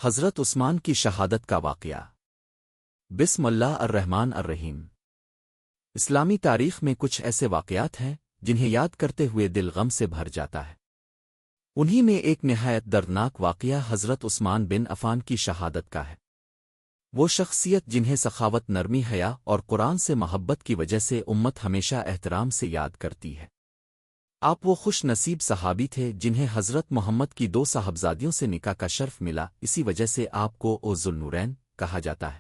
حضرت عثمان کی شہادت کا واقعہ۔ بسم اللہ الرحمن الرحیم۔ اسلامی تاریخ میں کچھ ایسے واقعات ہیں جنہیں یاد کرتے ہوئے دل غم سے بھر جاتا ہے۔ انہی میں ایک نہایت دردناک واقعہ حضرت عثمان بن عفان کی شہادت کا ہے۔ وہ شخصیت جنہیں سخاوت، نرمی، حیا اور قرآن سے محبت کی وجہ سے امت ہمیشہ احترام سے یاد کرتی ہے۔ آپ وہ خوش نصیب صحابی تھے جنہیں حضرت محمد کی 2 صاحبزادیوں سے نکاح کا شرف ملا، اسی وجہ سے آپ کو ذو النورین کہا جاتا ہے۔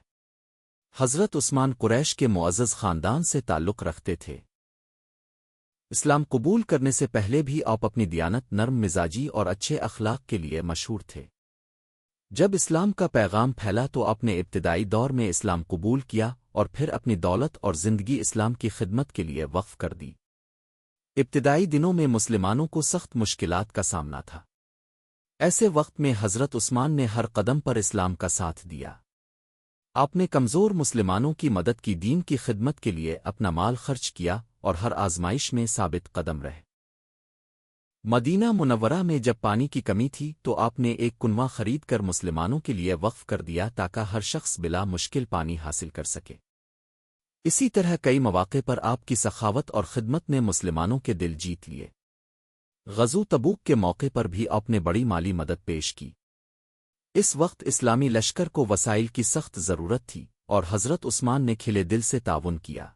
حضرت عثمان قریش کے معزز خاندان سے تعلق رکھتے تھے۔ اسلام قبول کرنے سے پہلے بھی آپ اپنی دیانت، نرم مزاجی اور اچھے اخلاق کے لیے مشہور تھے۔ جب اسلام کا پیغام پھیلا تو آپ نے ابتدائی دور میں اسلام قبول کیا اور پھر اپنی دولت اور زندگی اسلام کی خدمت کے لیے وقف کر دی۔ ابتدائی دنوں میں مسلمانوں کو سخت مشکلات کا سامنا تھا۔ ایسے وقت میں حضرت عثمان نے ہر قدم پر اسلام کا ساتھ دیا۔ آپ نے کمزور مسلمانوں کی مدد کی، دین کی خدمت کے لیے اپنا مال خرچ کیا اور ہر آزمائش میں ثابت قدم رہے۔ مدینہ منورہ میں جب پانی کی کمی تھی تو آپ نے ایک کنواں خرید کر مسلمانوں کے لیے وقف کر دیا تاکہ ہر شخص بلا مشکل پانی حاصل کر سکے۔ اسی طرح کئی مواقع پر آپ کی سخاوت اور خدمت نے مسلمانوں کے دل جیت لیے۔ غزو تبوک کے موقع پر بھی آپ نے بڑی مالی مدد پیش کی۔ اس وقت اسلامی لشکر کو وسائل کی سخت ضرورت تھی اور حضرت عثمان نے کھلے دل سے تعاون کیا۔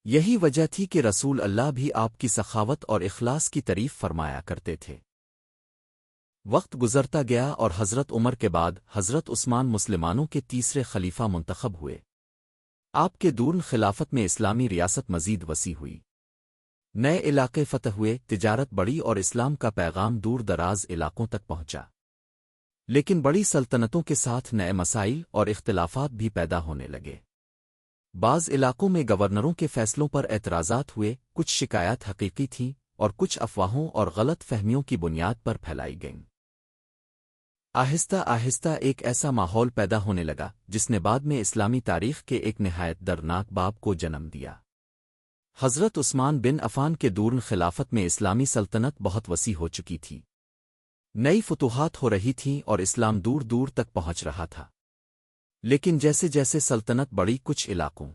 یہی وجہ تھی کہ رسول اللہ بھی آپ کی سخاوت اور اخلاص کی تعریف فرمایا کرتے تھے۔ وقت گزرتا گیا اور حضرت عمر کے بعد حضرت عثمان مسلمانوں کے تیسرے خلیفہ منتخب ہوئے۔ آپ کے دور خلافت میں اسلامی ریاست مزید وسیع ہوئی، نئے علاقے فتح ہوئے، تجارت بڑھی اور اسلام کا پیغام دور دراز علاقوں تک پہنچا۔ لیکن بڑی سلطنتوں کے ساتھ نئے مسائل اور اختلافات بھی پیدا ہونے لگے۔ بعض علاقوں میں گورنروں کے فیصلوں پر اعتراضات ہوئے، کچھ شکایات حقیقی تھیں اور کچھ افواہوں اور غلط فہمیوں کی بنیاد پر پھیلائی گئیں۔ آہستہ آہستہ ایک ایسا ماحول پیدا ہونے لگا جس نے بعد میں اسلامی تاریخ کے ایک نہایت دردناک باب کو جنم دیا۔ حضرت عثمان بن عفان کے دور خلافت میں اسلامی سلطنت بہت وسیع ہو چکی تھی، نئی فتوحات ہو رہی تھیں اور اسلام دور دور تک پہنچ رہا تھا۔ لیکن جیسے جیسے سلطنت بڑھی، کچھ علاقوں